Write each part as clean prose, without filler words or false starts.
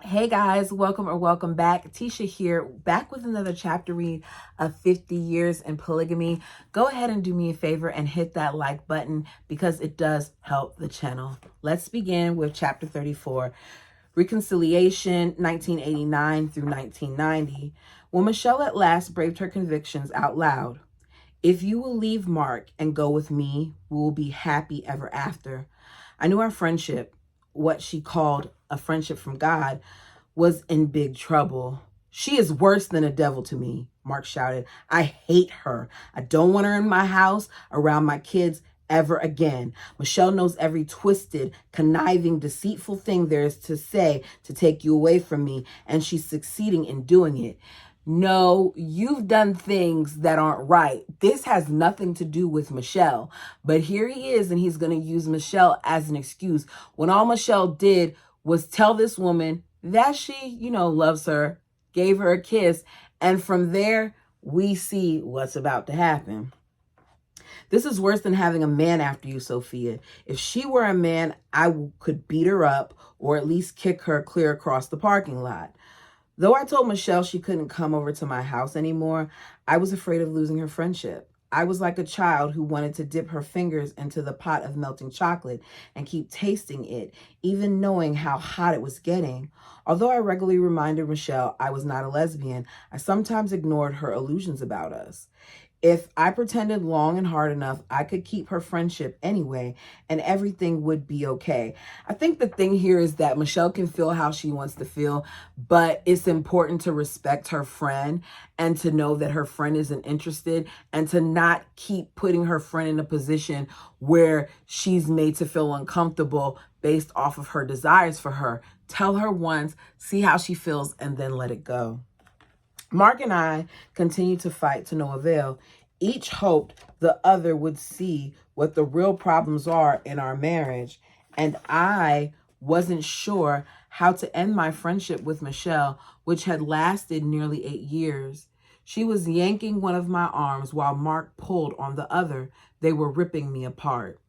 Hey guys, welcome back. Tisha here, back with another chapter read of 50 Years in Polygamy. Go ahead and do me a favor and hit that like button because it does help the channel. Let's begin with chapter 34, Reconciliation 1989 through 1990. When Michelle at last braved her convictions out loud. If you will leave Mark and go with me, we will be happy ever after. I knew our friendship, what she called a friendship from God, was in big trouble. She is worse than a devil to me, Mark shouted. I hate her. I don't want her in my house, around my kids, ever again. Michelle knows every twisted, conniving, deceitful thing there is to say to take you away from me, and she's succeeding in doing it. No, you've done things that aren't right. This has nothing to do with Michelle. But here he is, and he's going to use Michelle as an excuse when all Michelle did was tell this woman that she, loves her, gave her a kiss. And from there, we see what's about to happen. This is worse than having a man after you, Sophia. If she were a man, I could beat her up or at least kick her clear across the parking lot. Though I told Michelle she couldn't come over to my house anymore, I was afraid of losing her friendship. I was like a child who wanted to dip her fingers into the pot of melting chocolate and keep tasting it, even knowing how hot it was getting. Although I regularly reminded Michelle I was not a lesbian, I sometimes ignored her illusions about us. If I pretended long and hard enough, I could keep her friendship anyway, and everything would be okay. I think the thing here is that Michelle can feel how she wants to feel, but it's important to respect her friend and to know that her friend isn't interested and to not keep putting her friend in a position where she's made to feel uncomfortable based off of her desires for her. Tell her once, see how she feels, and then let it go. Mark and I continued to fight to no avail. Each hoped the other would see what the real problems are in our marriage, and I wasn't sure how to end my friendship with Michelle, which had lasted nearly 8 years. She was yanking one of my arms while Mark pulled on the other. They were ripping me apart.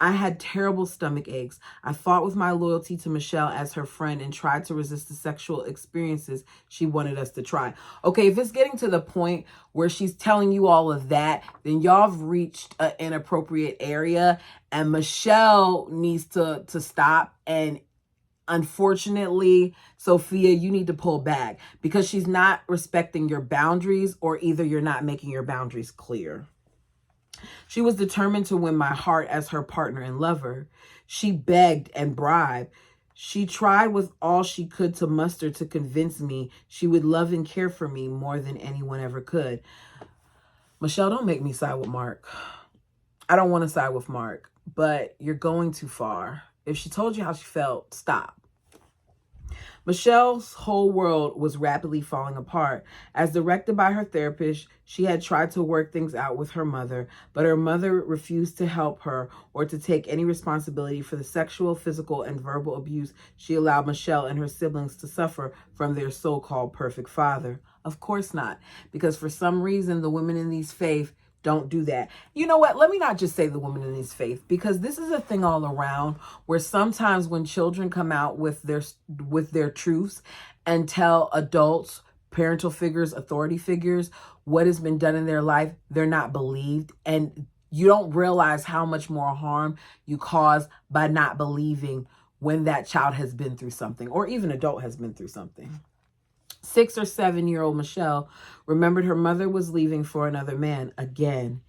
I had terrible stomach aches. I fought with my loyalty to Michelle as her friend and tried to resist the sexual experiences she wanted us to try. Okay, if it's getting to the point where she's telling you all of that, then y'all have reached an inappropriate area, and Michelle needs to stop. And unfortunately, Sophia, you need to pull back because she's not respecting your boundaries, or either you're not making your boundaries clear. She was determined to win my heart as her partner and lover. She begged and bribed. She tried with all she could to muster to convince me she would love and care for me more than anyone ever could. Michelle, don't make me side with Mark. I don't want to side with Mark, but you're going too far. If she told you how she felt, stop. Michelle's whole world was rapidly falling apart. As directed by her therapist, she had tried to work things out with her mother, but her mother refused to help her or to take any responsibility for the sexual, physical, and verbal abuse she allowed Michelle and her siblings to suffer from their so-called perfect father. Of course not, because for some reason, the women in these faiths don't do that. You know what? Let me not just say the woman in his faith, because this is a thing all around where sometimes when children come out with their truths and tell adults, parental figures, authority figures, what has been done in their life, they're not believed. And you don't realize how much more harm you cause by not believing when that child has been through something, or even adult has been through something. 6 or 7-year-old Michelle remembered her mother was leaving for another man again.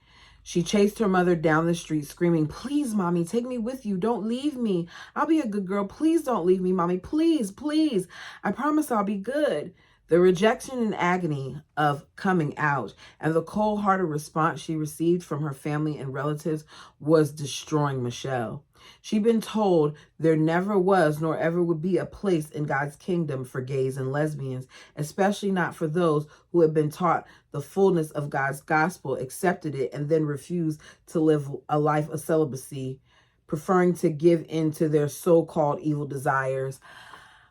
She chased her mother down the street screaming, "Please, Mommy, take me with you. Don't leave me. I'll be a good girl. Please don't leave me, Mommy. Please, please. I promise I'll be good." The rejection and agony of coming out and the cold-hearted response she received from her family and relatives was destroying Michelle. She'd been told there never was nor ever would be a place in God's kingdom for gays and lesbians, especially not for those who had been taught the fullness of God's gospel, accepted it, and then refused to live a life of celibacy, preferring to give in to their so-called evil desires.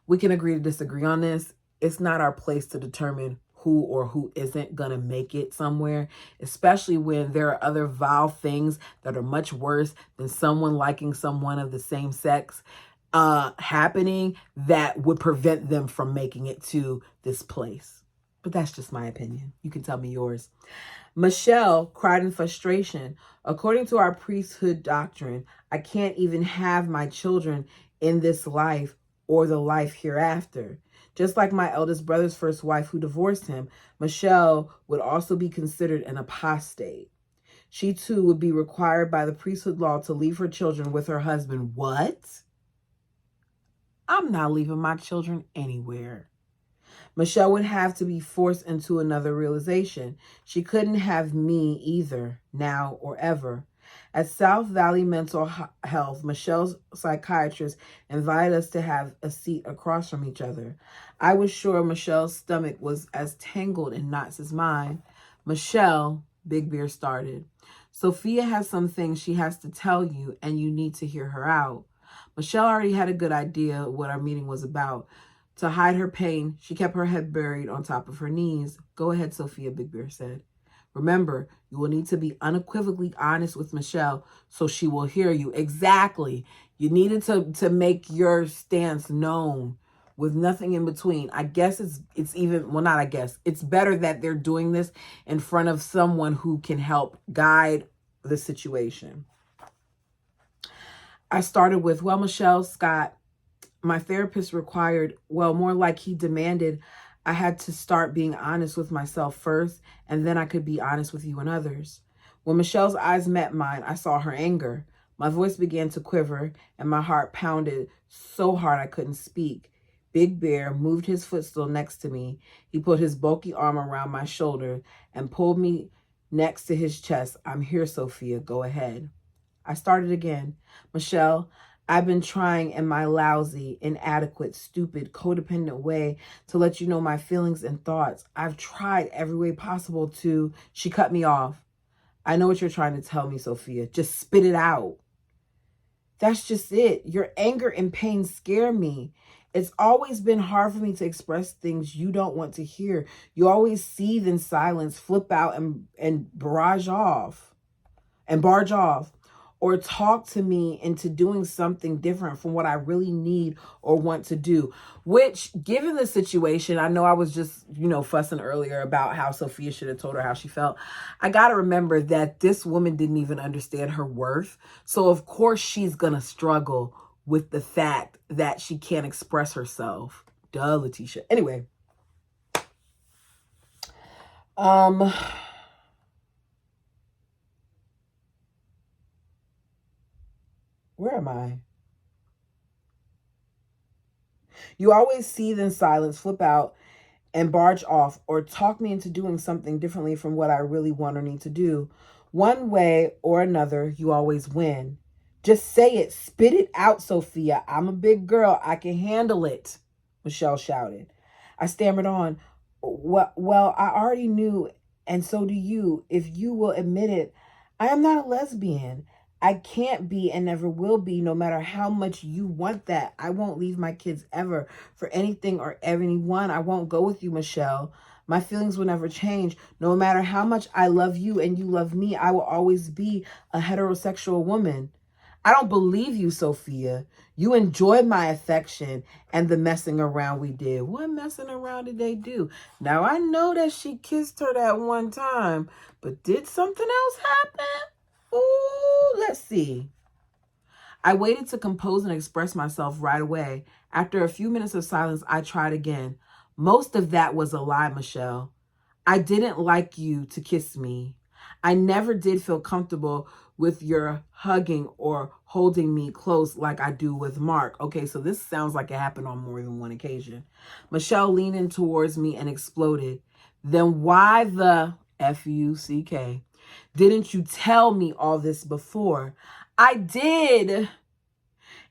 We can agree to disagree on this. It's not our place to determine who or who isn't going to make it somewhere, especially when there are other vile things that are much worse than someone liking someone of the same sex. happening that would prevent them from making it to this place. But that's just my opinion. You can tell me yours. Michelle cried in frustration. According to our priesthood doctrine, I can't even have my children in this life or the life hereafter. Just like my eldest brother's first wife who divorced him, Michelle would also be considered an apostate. She too would be required by the priesthood law to leave her children with her husband. What? I'm not leaving my children anywhere. Michelle would have to be forced into another realization. She couldn't have me either, now or ever. At South Valley Mental Health, Michelle's psychiatrist invited us to have a seat across from each other. I was sure Michelle's stomach was as tangled in knots as mine. Michelle, Big Bear started. Sophia has some things she has to tell you, and you need to hear her out. Michelle already had a good idea what our meeting was about. To hide her pain, she kept her head buried on top of her knees. Go ahead, Sophia, Big Bear said. Remember, you will need to be unequivocally honest with Michelle so she will hear you. Exactly. You needed to make your stance known with nothing in between. I guess it's even, well, not I guess. It's better that they're doing this in front of someone who can help guide the situation. I started with, well, Michelle, Scott, my therapist required, well, more like he demanded, I had to start being honest with myself first, and then I could be honest with you and others. When Michelle's eyes met mine, I saw her anger. My voice began to quiver, and my heart pounded so hard I couldn't speak. Big Bear moved his footstool next to me. He put his bulky arm around my shoulder and pulled me next to his chest. I'm here, Sophia. Go ahead. I started again. Michelle, I've been trying in my lousy, inadequate, stupid, codependent way to let you know my feelings and thoughts. I've tried every way possible to... She cut me off. I know what you're trying to tell me, Sophia. Just spit it out. That's just it. Your anger and pain scare me. It's always been hard for me to express things you don't want to hear. You always seethe in silence, flip out and barrage off. Or talk to me into doing something different from what I really need or want to do. Which, given the situation, I know I was just, fussing earlier about how Sophia should have told her how she felt. I got to remember that this woman didn't even understand her worth. So, of course, she's going to struggle with the fact that she can't express herself. Duh, Letitia. Anyway. Where am I? You always seethe in silence, flip out, and barge off, or talk me into doing something differently from what I really want or need to do. One way or another, you always win. Just say it. Spit it out, Sophia. I'm a big girl. I can handle it, Michelle shouted. I stammered on. Well, I already knew, and so do you. If you will admit it, I am not a lesbian. I can't be and never will be, no matter how much you want that. I won't leave my kids ever for anything or anyone. I won't go with you, Michelle. My feelings will never change. No matter how much I love you and you love me, I will always be a heterosexual woman. I don't believe you, Sophia. You enjoyed my affection and the messing around we did. What messing around did they do? Now, I know that she kissed her that one time, but did something else happen? Ooh, let's see. I waited to compose and express myself right away. After a few minutes of silence, I tried again. Most of that was a lie, Michelle. I didn't like you to kiss me. I never did feel comfortable with your hugging or holding me close like I do with Mark. Okay, so this sounds like it happened on more than one occasion. Michelle leaned in towards me and exploded. Then why the F-U-C-K? Didn't you tell me all this before? I did.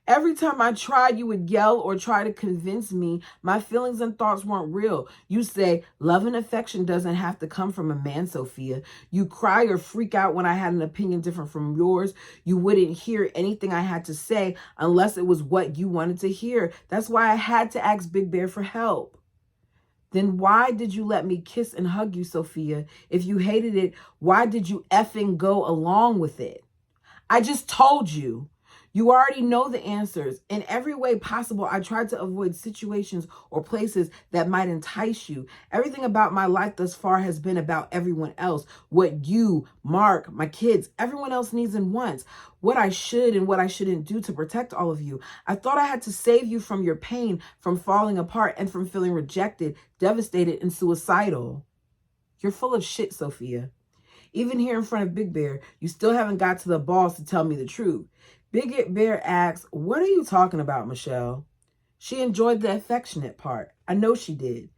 Every time I tried, you would yell or try to convince me my feelings and thoughts weren't real. You say, love and affection doesn't have to come from a man, Sophia. You cry or freak out when I had an opinion different from yours. You wouldn't hear anything I had to say unless it was what you wanted to hear. That's why I had to ask Big Bear for help. Then why did you let me kiss and hug you, Sophia? If you hated it, why did you effing go along with it? I just told you. You already know the answers. In every way possible, I tried to avoid situations or places that might entice you. Everything about my life thus far has been about everyone else. What you, Mark, my kids, everyone else needs and wants. What I should and what I shouldn't do to protect all of you. I thought I had to save you from your pain, from falling apart, and from feeling rejected, devastated, and suicidal. You're full of shit, Sophia. Even here in front of Big Bear, you still haven't got to the balls to tell me the truth. Big Bear asks, what are you talking about, Michelle? She enjoyed the affectionate part. I know she did.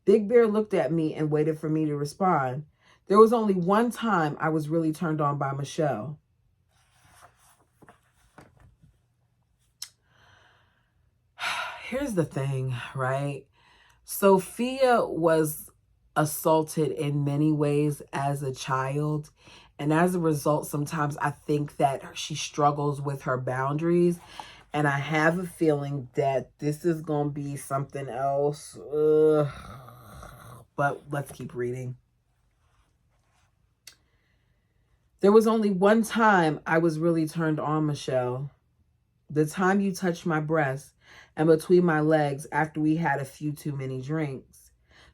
Big Bear looked at me and waited for me to respond. There was only one time I was really turned on by Michelle. Here's the thing, right? Sophia was assaulted in many ways as a child. And as a result, sometimes I think that she struggles with her boundaries. And I have a feeling that this is going to be something else. But let's keep reading. There was only one time I was really turned on, Michelle. The time you touched my breast and between my legs after we had a few too many drinks.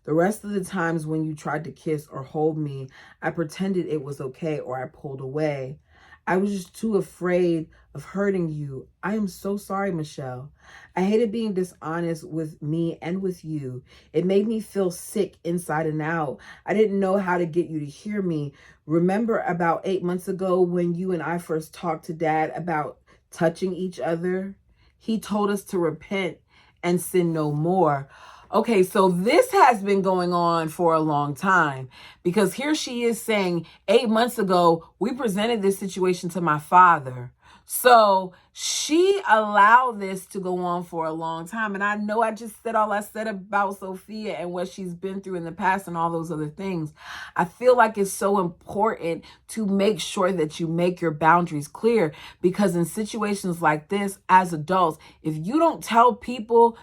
The rest of the times when you tried to kiss or hold me, I pretended it was okay or I pulled away. I was just too afraid of hurting you. I am so sorry, Michelle. I hated being dishonest with me and with you. It made me feel sick inside and out. I didn't know how to get you to hear me. Remember about 8 months ago when you and I first talked to Dad about touching each other? He told us to repent and sin no more. Okay, so this has been going on for a long time, because here she is saying 8 months ago, we presented this situation to my father. So she allowed this to go on for a long time. And I know I just said all I said about Sophia and what she's been through in the past and all those other things. I feel like it's so important to make sure that you make your boundaries clear, because in situations like this, as adults, if you don't tell people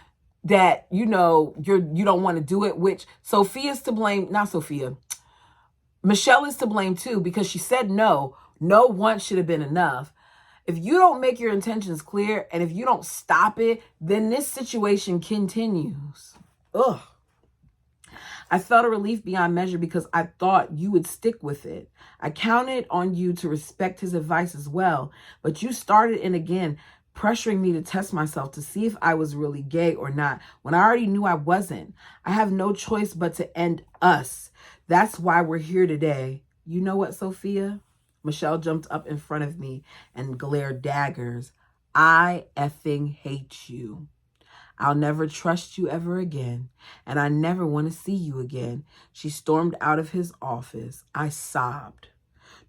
that, you know, you don't want to do it, which Sophia's to blame, not Sophia, Michelle is to blame too, because she said no. No once should have been enough. If you don't make your intentions clear and if you don't stop it, then this situation continues. Ugh. I felt a relief beyond measure because I thought you would stick with it. I counted on you to respect his advice as well, but you started in again, pressuring me to test myself to see if I was really gay or not, when I already knew I wasn't. I have no choice but to end us. That's why we're here today. You know what, Sophia? Michelle jumped up in front of me and glared daggers. I effing hate you. I'll never trust you ever again, and I never want to see you again. She stormed out of his office. I sobbed.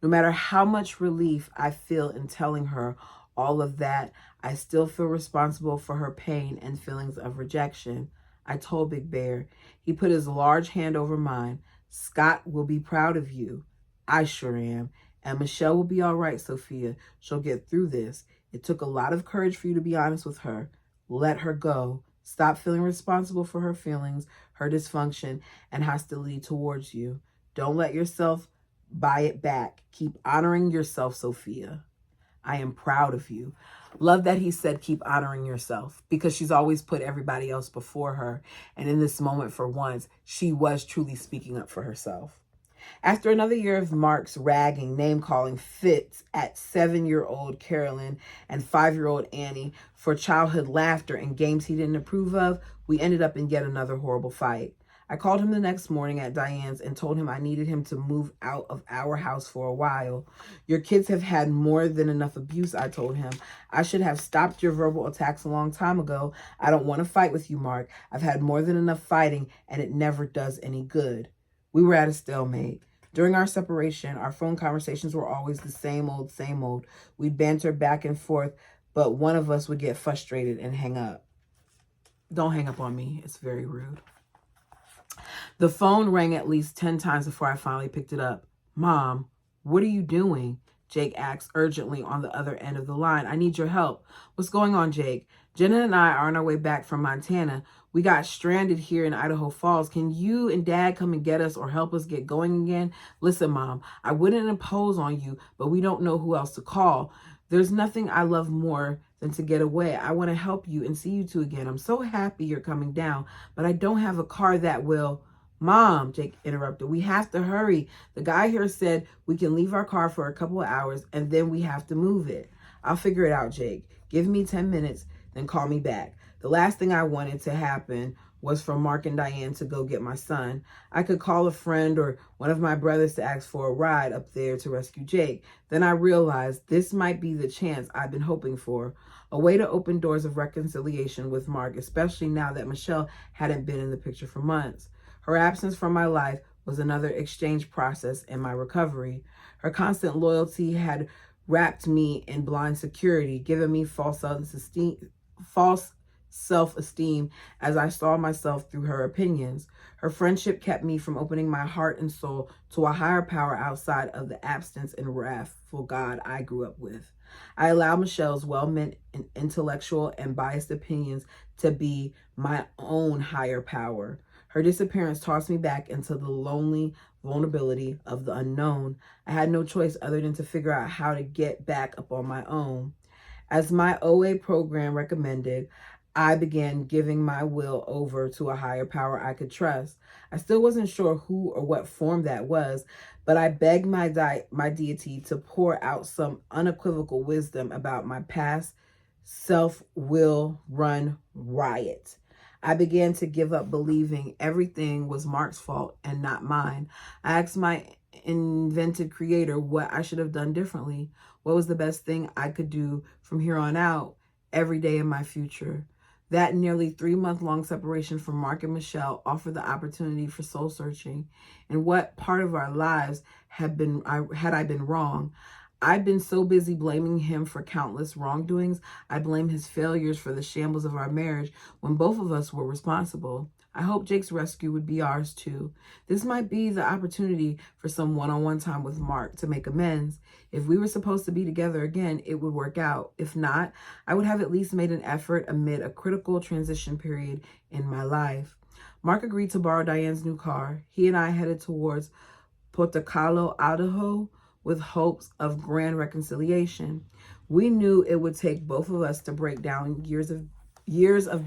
No matter how much relief I feel in telling her all of that, I still feel responsible for her pain and feelings of rejection. I told Big Bear. He put his large hand over mine. Scott will be proud of you. I sure am. And Michelle will be all right, Sophia. She'll get through this. It took a lot of courage for you to be honest with her. Let her go. Stop feeling responsible for her feelings, her dysfunction, and hostility towards you. Don't let yourself buy it back. Keep honoring yourself, Sophia. I am proud of you. Love that he said keep honoring yourself, because she's always put everybody else before her. And in this moment, for once, she was truly speaking up for herself. After another year of Mark's ragging, name-calling fits at 7-year-old Carolyn and 5-year-old Annie for childhood laughter and games he didn't approve of, we ended up in yet another horrible fight. I called him the next morning at Diane's and told him I needed him to move out of our house for a while. Your kids have had more than enough abuse, I told him. I should have stopped your verbal attacks a long time ago. I don't want to fight with you, Mark. I've had more than enough fighting, and it never does any good. We were at a stalemate. During our separation, our phone conversations were always the same old, same old. We'd banter back and forth, but one of us would get frustrated and hang up. Don't hang up on me. It's very rude. The phone rang at least 10 times before I finally picked it up. Mom, what are you doing? Jake asked urgently on the other end of the line. I need your help. What's going on, Jake? Jenna and I are on our way back from Montana. We got stranded here in Idaho Falls. Can you and Dad come and get us or help us get going again? Listen, Mom, I wouldn't impose on you, but we don't know who else to call. There's nothing I love more than to get away. I want to help you and see you two again. I'm so happy you're coming down, but I don't have a car that will. Mom, Jake interrupted, we have to hurry. The guy here said we can leave our car for a couple of hours and then we have to move it. I'll figure it out, Jake. Give me 10 minutes, then call me back. The last thing I wanted to happen was for Mark and Diane to go get my son. I could call a friend or one of my brothers to ask for a ride up there to rescue Jake. Then I realized this might be the chance I've been hoping for, a way to open doors of reconciliation with Mark, especially now that Michelle hadn't been in the picture for months. Her absence from my life was another exchange process in my recovery. Her constant loyalty had wrapped me in blind security, giving me false self-esteem as I saw myself through her opinions. Her friendship kept me from opening my heart and soul to a higher power outside of the absence and wrathful God I grew up with. I allowed Michelle's well-meant and intellectual and biased opinions to be my own higher power. Her disappearance tossed me back into the lonely vulnerability of the unknown. I had no choice other than to figure out how to get back up on my own. As my OA program recommended, I began giving my will over to a higher power I could trust. I still wasn't sure who or what form that was, but I begged my deity to pour out some unequivocal wisdom about my past self-will run riot. I began to give up believing everything was Mark's fault and not mine. I asked my invented creator what I should have done differently. What was the best thing I could do from here on out, every day in my future? That nearly 3-month-long separation from Mark and Michelle offered the opportunity for soul searching. In what part of our lives had I been wrong? I'd been so busy blaming him for countless wrongdoings. I blame his failures for the shambles of our marriage when both of us were responsible. I hope Jake's rescue would be ours too. This might be the opportunity for some one-on-one time with Mark to make amends. If we were supposed to be together again, it would work out. If not, I would have at least made an effort amid a critical transition period in my life. Mark agreed to borrow Diane's new car. He and I headed towards Portocalo, Idaho, with hopes of grand reconciliation. We knew it would take both of us to break down years of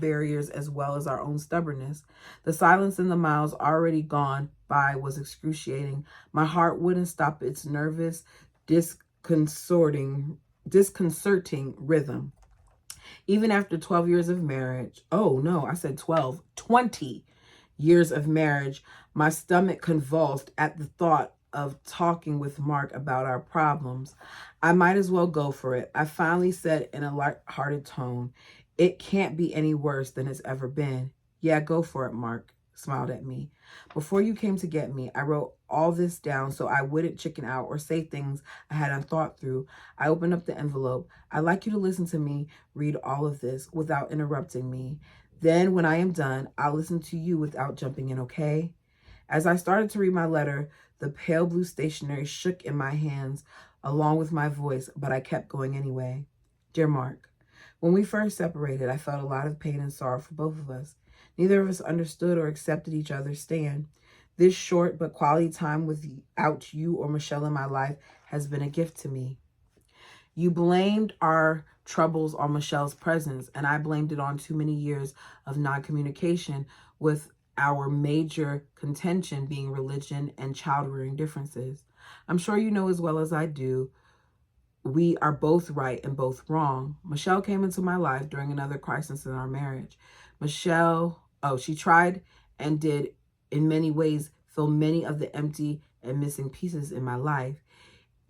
barriers as well as our own stubbornness. The silence in the miles already gone by was excruciating. My heart wouldn't stop its nervous, disconcerting rhythm. Even after 12 years of marriage, 20 years of marriage, my stomach convulsed at the thought of talking with Mark about our problems. I might as well go for it. I finally said in a light-hearted tone, it can't be any worse than it's ever been. Yeah, go for it, Mark smiled at me. Before you came to get me, I wrote all this down so I wouldn't chicken out or say things I hadn't thought through. I opened up the envelope. I'd like you to listen to me read all of this without interrupting me. Then when I am done, I'll listen to you without jumping in, okay? As I started to read my letter, the pale blue stationery shook in my hands along with my voice, but I kept going anyway. Dear Mark, when we first separated, I felt a lot of pain and sorrow for both of us. Neither of us understood or accepted each other's stand. This short but quality time without you or Michelle in my life has been a gift to me. You blamed our troubles on Michelle's presence, and I blamed it on too many years of non-communication, with our major contention being religion and child-rearing differences. I'm sure you know as well as I do, we are both right and both wrong. Michelle came into my life during another crisis in our marriage. She tried and did in many ways fill many of the empty and missing pieces in my life.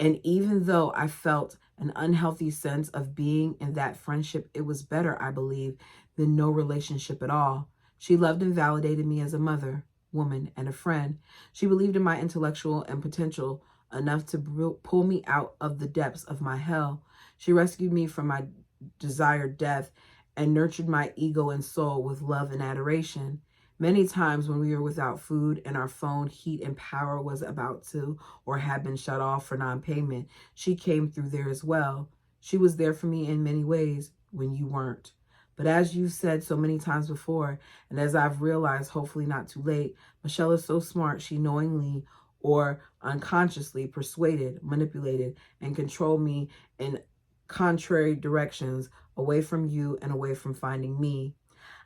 And even though I felt an unhealthy sense of being in that friendship, it was better, I believe, than no relationship at all. She loved and validated me as a mother, woman, and a friend. She believed in my intellectual and potential enough to pull me out of the depths of my hell. She rescued me from my desired death and nurtured my ego and soul with love and adoration. Many times when we were without food and our phone, heat, and power was about to or had been shut off for non-payment, she came through there as well. She was there for me in many ways when you weren't. But as you've said so many times before, and as I've realized, hopefully not too late, Michelle is so smart, she knowingly or unconsciously persuaded, manipulated, and controlled me in contrary directions, away from you and away from finding me.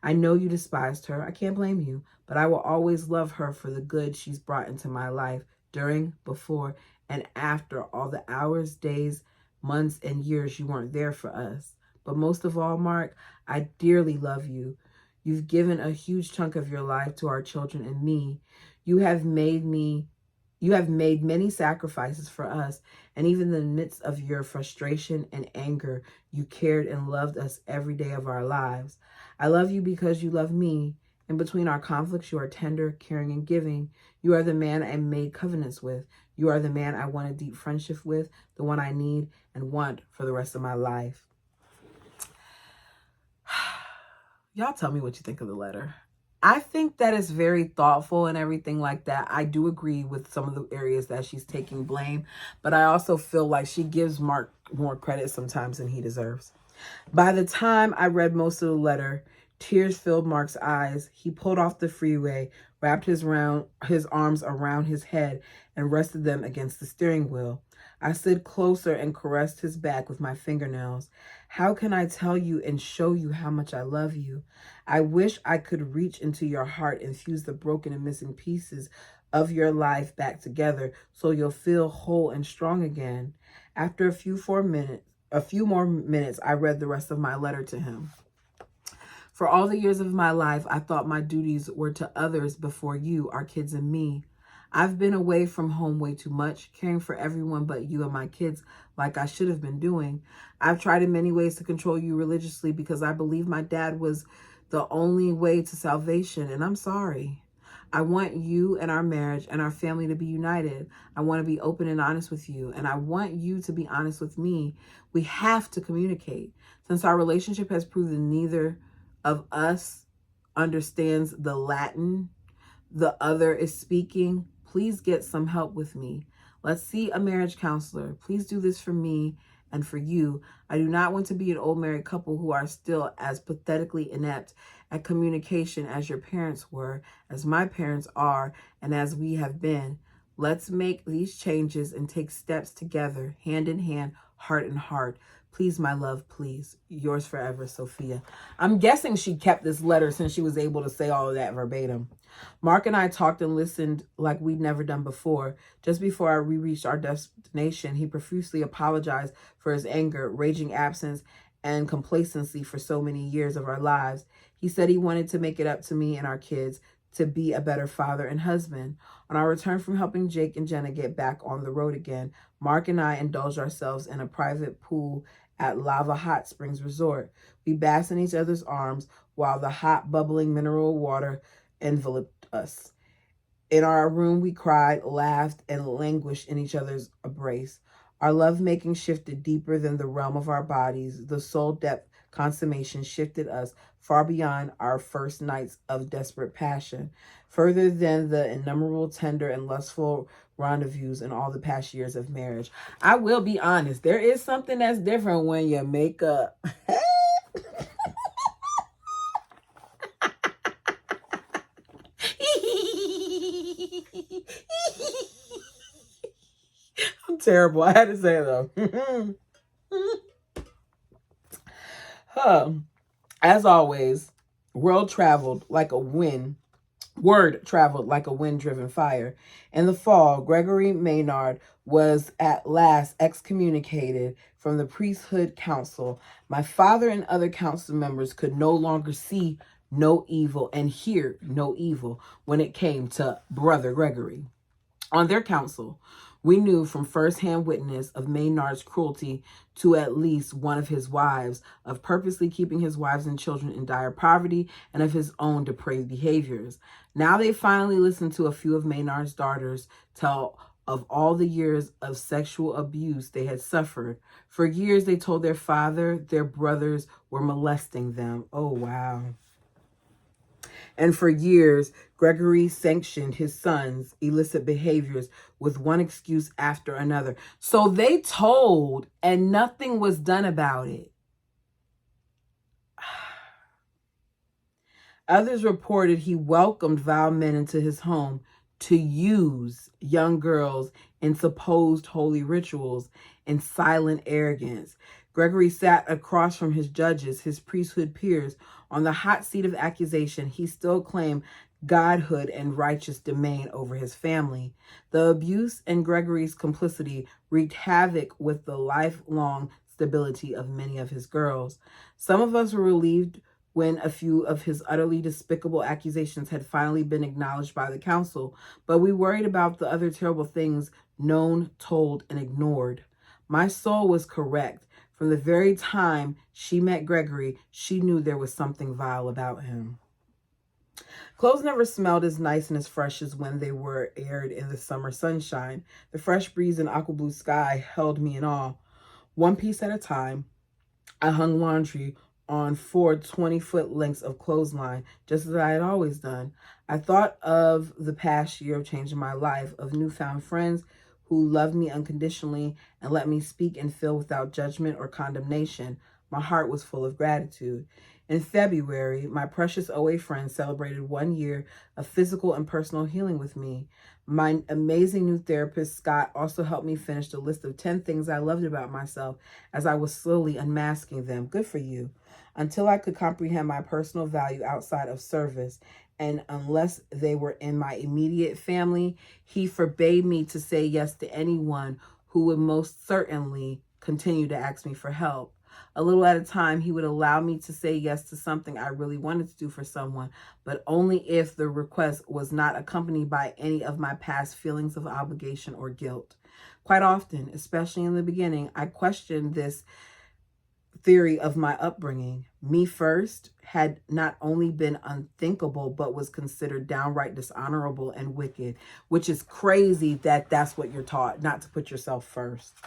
I know you despised her. I can't blame you, but I will always love her for the good she's brought into my life during, before, and after all the hours, days, months, and years you weren't there for us. But most of all, Mark, I dearly love you. You've given a huge chunk of your life to our children and me. You have made many sacrifices for us, and even in the midst of your frustration and anger, you cared and loved us every day of our lives. I love you because you love me. In between our conflicts, you are tender, caring, and giving. You are the man I made covenants with. You are the man I want a deep friendship with, the one I need and want for the rest of my life. Y'all tell me what you think of the letter. I think that it's very thoughtful and everything like that. I do agree with some of the areas that she's taking blame, but I also feel like she gives Mark more credit sometimes than he deserves. By the time I read most of the letter, tears filled Mark's eyes. He pulled off the freeway, wrapped his arms around his head, and rested them against the steering wheel. I slid closer and caressed his back with my fingernails. How can I tell you and show you how much I love you? I wish I could reach into your heart and fuse the broken and missing pieces of your life back together so you'll feel whole and strong again. After a few more minutes, I read the rest of my letter to him. For all the years of my life, I thought my duties were to others before you, our kids, and me. I've been away from home way too much, caring for everyone but you and my kids like I should have been doing. I've tried in many ways to control you religiously because I believe my dad was the only way to salvation, and I'm sorry. I want you and our marriage and our family to be united. I want to be open and honest with you, and I want you to be honest with me. We have to communicate. Since our relationship has proven neither of us understands the Latin the other is speaking, please get some help with me. Let's see a marriage counselor. Please do this for me and for you. I do not want to be an old married couple who are still as pathetically inept at communication as your parents were, as my parents are, and as we have been. Let's make these changes and take steps together, hand in hand, heart in heart. Please, my love, please. Yours forever, Sophia. I'm guessing she kept this letter since she was able to say all of that verbatim. Mark and I talked and listened like we'd never done before. Just before we reached our destination, he profusely apologized for his anger, raging absence, and complacency for so many years of our lives. He said he wanted to make it up to me and our kids, to be a better father and husband. On our return from helping Jake and Jenna get back on the road again, Mark and I indulged ourselves in a private pool at Lava Hot Springs Resort. We basked in each other's arms while the hot, bubbling mineral water enveloped us. In our room, we cried, laughed, and languished in each other's embrace. Our lovemaking shifted deeper than the realm of our bodies. The soul depth consummation shifted us far beyond our first nights of desperate passion, further than the innumerable tender and lustful rendezvous in all the past years of marriage. I will be honest, there is something that's different when you make up. I'm terrible. I had to say it though. As always, word traveled like a wind-driven fire. In the fall, Gregory Maynard was at last excommunicated from the priesthood council. My father and other council members could no longer see no evil and hear no evil when it came to Brother Gregory. On their council, we knew from firsthand witness of Maynard's cruelty to at least one of his wives, of purposely keeping his wives and children in dire poverty, and of his own depraved behaviors. Now they finally listened to a few of Maynard's daughters tell of all the years of sexual abuse they had suffered. For years, they told their father their brothers were molesting them. Oh, wow. And for years, Gregory sanctioned his son's illicit behaviors with one excuse after another. So they told, and nothing was done about it. Others reported he welcomed vile men into his home to use young girls in supposed holy rituals in silent arrogance. Gregory sat across from his judges, his priesthood peers. On the hot seat of accusation, he still claimed godhood and righteous domain over his family. The abuse and Gregory's complicity wreaked havoc with the lifelong stability of many of his girls. Some of us were relieved when a few of his utterly despicable accusations had finally been acknowledged by the council, but we worried about the other terrible things known, told, and ignored. My soul was correct. From the very time she met Gregory, she knew there was something vile about him. Clothes never smelled as nice and as fresh as when they were aired in the summer sunshine. The fresh breeze and aqua blue sky held me in awe. One piece at a time, I hung laundry on 4 20-foot lengths of clothesline, just as I had always done. I thought of the past year of changing my life, of newfound friends who loved me unconditionally and let me speak and feel without judgment or condemnation. My heart was full of gratitude. In February, my precious OA friend celebrated 1 year of physical and personal healing with me. My amazing new therapist, Scott, also helped me finish the list of 10 things I loved about myself as I was slowly unmasking them. Good for you. Until I could comprehend my personal value outside of service, and unless they were in my immediate family, he forbade me to say yes to anyone who would most certainly continue to ask me for help. A little at a time, he would allow me to say yes to something I really wanted to do for someone, but only if the request was not accompanied by any of my past feelings of obligation or guilt. Quite often, especially in the beginning, I questioned this theory of my upbringing. Me first had not only been unthinkable, but was considered downright dishonorable and wicked, which is crazy that that's what you're taught, not to put yourself first.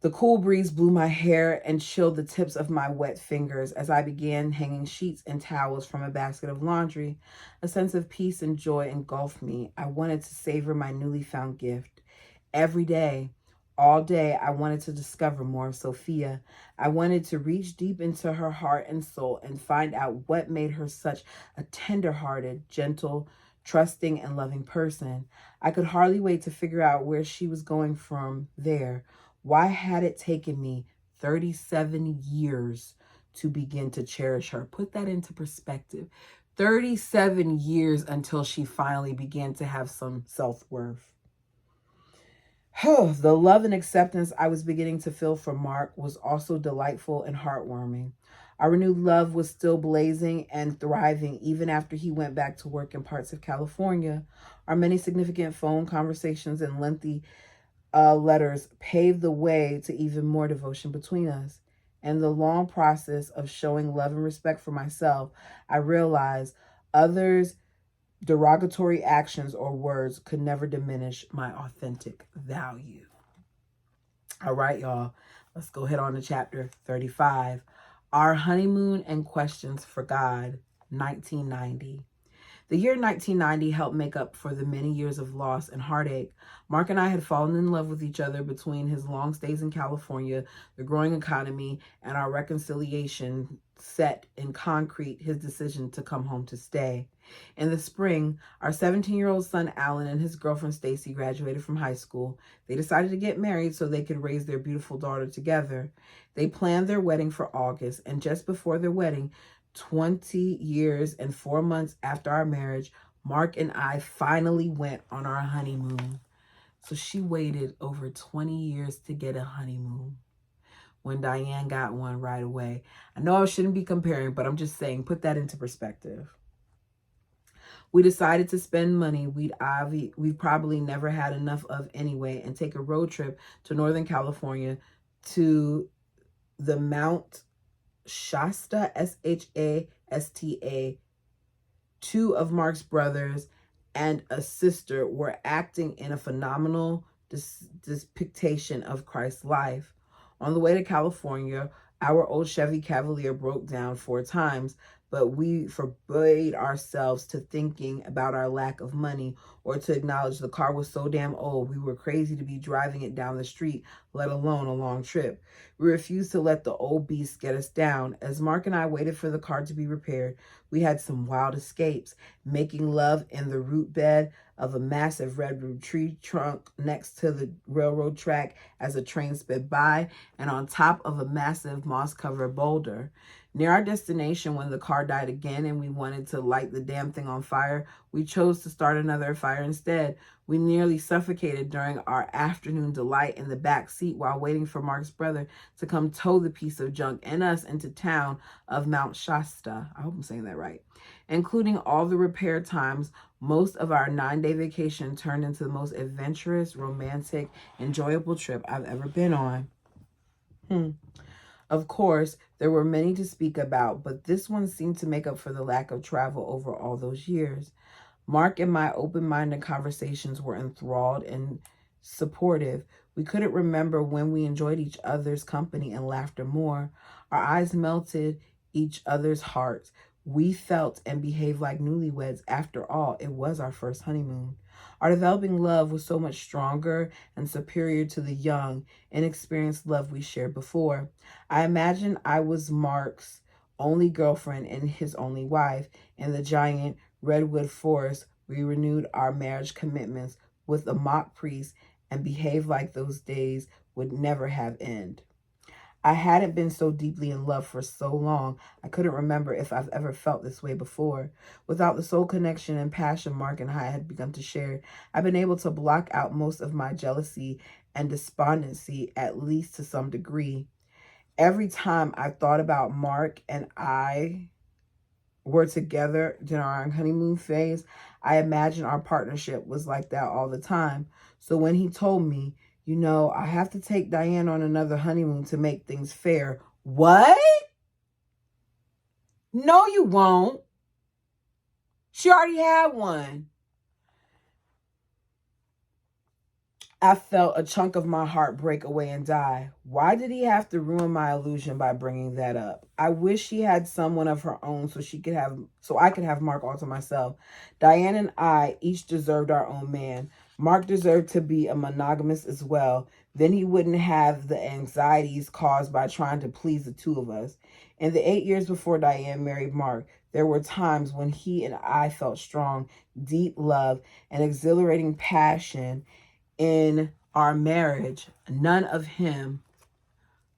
The cool breeze blew my hair and chilled the tips of my wet fingers as I began hanging sheets and towels from a basket of laundry. A sense of peace and joy engulfed me. I wanted to savor my newly found gift. Every day, all day, I wanted to discover more of Sophia. I wanted to reach deep into her heart and soul and find out what made her such a tender-hearted, gentle, trusting, and loving person. I could hardly wait to figure out where she was going from there. Why had it taken me 37 years to begin to cherish her? Put that into perspective. 37 years until she finally began to have some self-worth. The love and acceptance I was beginning to feel for Mark was also delightful and heartwarming. Our renewed love was still blazing and thriving even after he went back to work in parts of California. Our many significant phone conversations and lengthy letters paved the way to even more devotion between us. And the long process of showing love and respect for myself, I realized others' derogatory actions or words could never diminish my authentic value. All right, y'all, let's go ahead on to chapter 35. Our Honeymoon and Questions for God, 1990. The year 1990 helped make up for the many years of loss and heartache. Mark and I had fallen in love with each other between his long stays in California, the growing economy, and our reconciliation set in concrete his decision to come home to stay. In the spring, our 17-year-old son Alan and his girlfriend Stacy graduated from high school. They decided to get married so they could raise their beautiful daughter together. They planned their wedding for August, and just before their wedding, 20 years and 4 months after our marriage, Mark and I finally went on our honeymoon. So she waited over 20 years to get a honeymoon when Diane got one right away. I know I shouldn't be comparing, but I'm just saying, put that into perspective. We decided to spend money we've probably never had enough of anyway and take a road trip to Northern California to the Mount Shasta, Shasta. Two of Mark's brothers and a sister were acting in a phenomenal depiction of Christ's life. On the way to California, our old Chevy Cavalier broke down 4 times, but we forbade ourselves to thinking about our lack of money or to acknowledge the car was so damn old we were crazy to be driving it down the street, let alone a long trip. We refused to let the old beast get us down. As Mark and I waited for the car to be repaired, we had some wild escapes, making love in the root bed of a massive redwood tree trunk next to the railroad track as a train sped by, and on top of a massive moss-covered boulder. Near our destination, when the car died again and we wanted to light the damn thing on fire, we chose to start another fire instead. We nearly suffocated during our afternoon delight in the back seat while waiting for Mark's brother to come tow the piece of junk and us into town of Mount Shasta. I hope I'm saying that right. Including all the repair times, most of our 9-day vacation turned into the most adventurous, romantic, enjoyable trip I've ever been on. Of course, there were many to speak about, but this one seemed to make up for the lack of travel over all those years. Mark and my open-minded conversations were enthralled and supportive. We couldn't remember when we enjoyed each other's company and laughter more. Our eyes melted each other's hearts. We felt and behaved like newlyweds. After all, it was our first honeymoon. Our developing love was so much stronger and superior to the young, inexperienced love we shared before. I imagine I was Mark's only girlfriend and his only wife. In the giant redwood forest, we renewed our marriage commitments with a mock priest and behaved like those days would never have end. I hadn't been so deeply in love for so long, I couldn't remember if I've ever felt this way before. Without the soul connection and passion Mark and I had begun to share, I've been able to block out most of my jealousy and despondency, at least to some degree. Every time I thought about Mark and I were together during our honeymoon phase, I imagined our partnership was like that all the time. So when he told me, I have to take Diane on another honeymoon to make things fair. What? No, you won't. She already had one. I felt a chunk of my heart break away and die. Why did he have to ruin my illusion by bringing that up? I wish she had someone of her own so I could have Mark all to myself. Diane and I each deserved our own man. Mark deserved to be a monogamist as well. Then he wouldn't have the anxieties caused by trying to please the two of us. In the 8 years before Diane married Mark, there were times when he and I felt strong, deep love, and exhilarating passion in our marriage. None of him,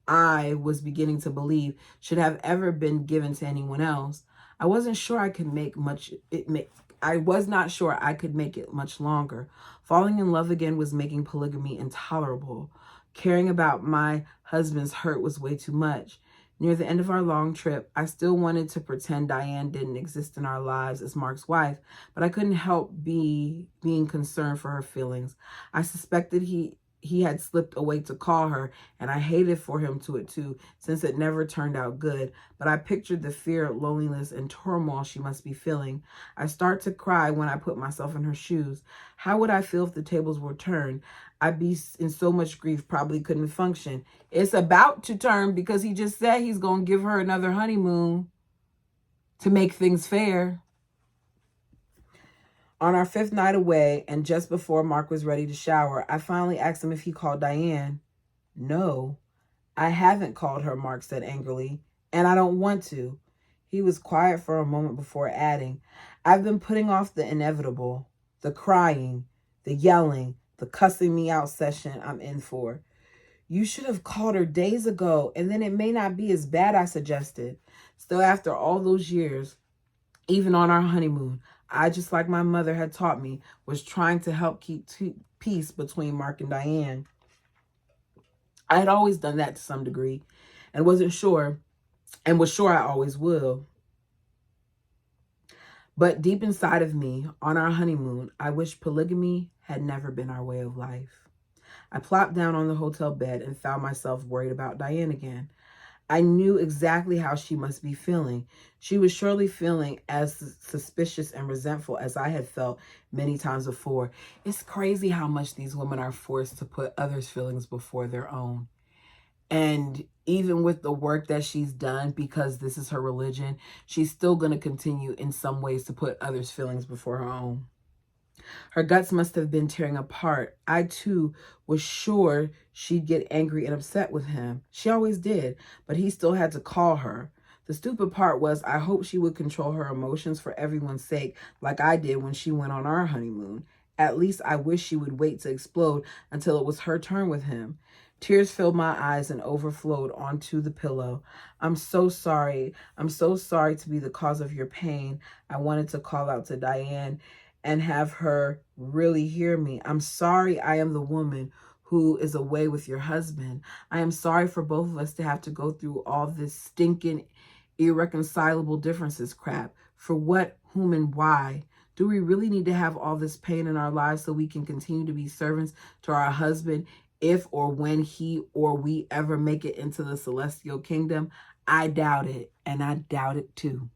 I was beginning to believe, should have ever been given to anyone else. I wasn't sure I could I was not sure I could make it much longer. Falling in love again was making polygamy intolerable. Caring about my husband's hurt was way too much. Near the end of our long trip, I still wanted to pretend Diane didn't exist in our lives as Mark's wife, but I couldn't help being concerned for her feelings. I suspected he had slipped away to call her, and I hated for him to it too, since it never turned out good. But I pictured the fear, loneliness, and turmoil she must be feeling. I start to cry when I put myself in her shoes. How would I feel if the tables were turned? I'd be in so much grief, probably couldn't function. It's about to turn because he just said he's going to give her another honeymoon to make things fair. On our 5th night away, and just before Mark was ready to shower, I finally asked him if he called Diane. No, I haven't called her, Mark said angrily, and I don't want to. He was quiet for a moment before adding, I've been putting off the inevitable, the crying, the yelling, the cussing me out session I'm in for. You should have called her days ago, and then it may not be as bad, I suggested. Still, after all those years, even on our honeymoon, I, just like my mother had taught me, was trying to help keep peace between Mark and Diane. I had always done that to some degree and was sure I always will. But deep inside of me, on our honeymoon, I wished polygamy had never been our way of life. I plopped down on the hotel bed and found myself worried about Diane again. I knew exactly how she must be feeling. She was surely feeling as suspicious and resentful as I had felt many times before. It's crazy how much these women are forced to put others' feelings before their own. And even with the work that she's done, because this is her religion, she's still going to continue in some ways to put others' feelings before her own. Her guts must have been tearing apart. I, too, was sure she'd get angry and upset with him. She always did, but he still had to call her. The stupid part was I hoped she would control her emotions for everyone's sake, like I did when she went on our honeymoon. At least I wish she would wait to explode until it was her turn with him. Tears filled my eyes and overflowed onto the pillow. I'm so sorry. I'm so sorry to be the cause of your pain. I wanted to call out to Diane and have her really hear me. I'm sorry I am the woman who is away with your husband. I am sorry for both of us to have to go through all this stinking, irreconcilable differences crap. For what, whom, and why? Do we really need to have all this pain in our lives so we can continue to be servants to our husband if or when he or we ever make it into the celestial kingdom? I doubt it, and I doubt it too.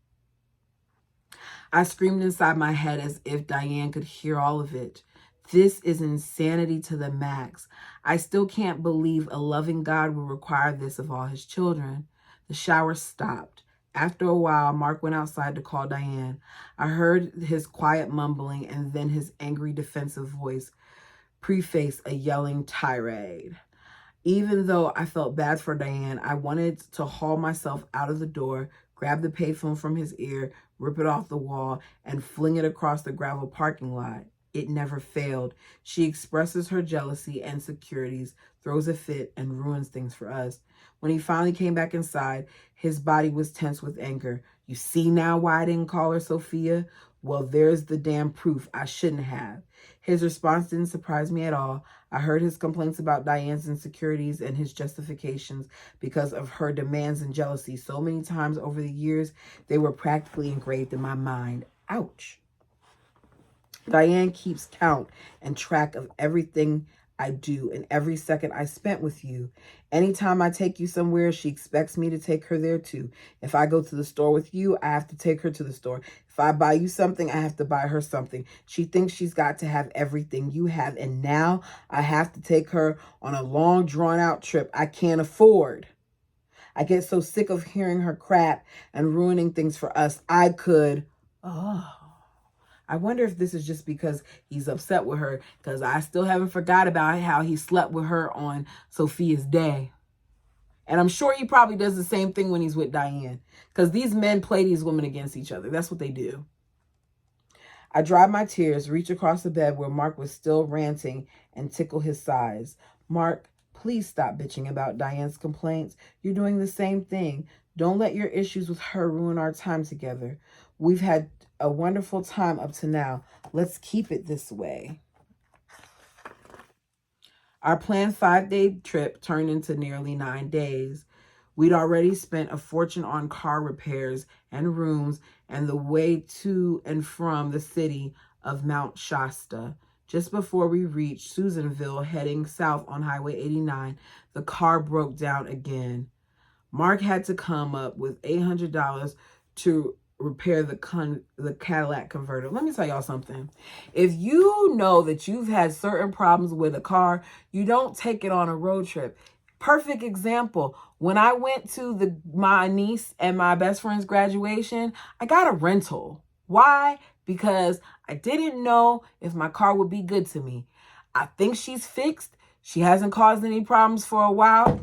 I screamed inside my head as if Diane could hear all of it. This is insanity to the max. I still can't believe a loving God would require this of all his children. The shower stopped. After a while, Mark went outside to call Diane. I heard his quiet mumbling and then his angry defensive voice preface a yelling tirade. Even though I felt bad for Diane, I wanted to haul myself out of the door, grab the payphone from his ear, rip it off the wall, and fling it across the gravel parking lot. It never failed. She expresses her jealousy and insecurities, throws a fit, and ruins things for us. When he finally came back inside, his body was tense with anger. You see now why I didn't call her Sophia? Well, there's the damn proof I shouldn't have. His response didn't surprise me at all. I heard his complaints about Diane's insecurities and his justifications because of her demands and jealousy so many times over the years, they were practically engraved in my mind. Ouch. Diane keeps count and track of everything I do and every second I spent with you. Anytime I take you somewhere, she expects me to take her there too. If I go to the store with you, I have to take her to the store. If I buy you something, I have to buy her something. She thinks she's got to have everything you have, and now I have to take her on a long, drawn-out trip I can't afford. I get so sick of hearing her crap and ruining things for us. I wonder if this is just because he's upset with her, because I still haven't forgot about how he slept with her on Sophia's day. And I'm sure he probably does the same thing when he's with Diane, because these men play these women against each other. That's what they do. I dry my tears, reach across the bed where Mark was still ranting, and tickle his sides. Mark, please stop bitching about Diane's complaints. You're doing the same thing. Don't let your issues with her ruin our time together. We've had a wonderful time up to now. Let's keep it this way. Our planned 5-day trip turned into nearly 9 days. We'd already spent a fortune on car repairs and rooms and the way to and from the city of Mount Shasta. Just before we reached Susanville, heading south on Highway 89, the car broke down again. Mark had to come up with $800 to repair the Cadillac converter. Let me tell y'all something. If you know that you've had certain problems with a car, you don't take it on a road trip. Perfect example. When I went to my niece and my best friend's graduation, I got a rental. Why? Because I didn't know if my car would be good to me. I think she's fixed. She hasn't caused any problems for a while.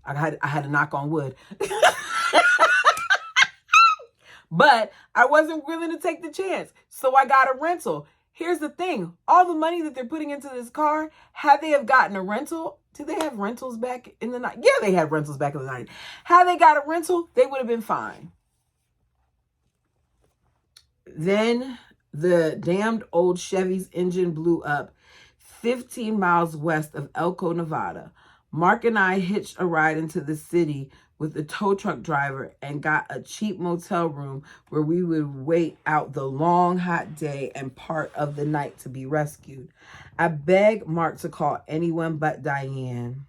I had to knock on wood. But I wasn't willing to take the chance. So I got a rental. Here's the thing. All the money that they're putting into this car, had they have gotten a rental, did they have rentals back in the night? Yeah, they had rentals back in the night. Had they got a rental, they would have been fine. Then the damned old Chevy's engine blew up 15 miles west of Elko, Nevada. Mark and I hitched a ride into the city with the tow truck driver and got a cheap motel room where we would wait out the long, hot day and part of the night to be rescued. I begged Mark to call anyone but Diane.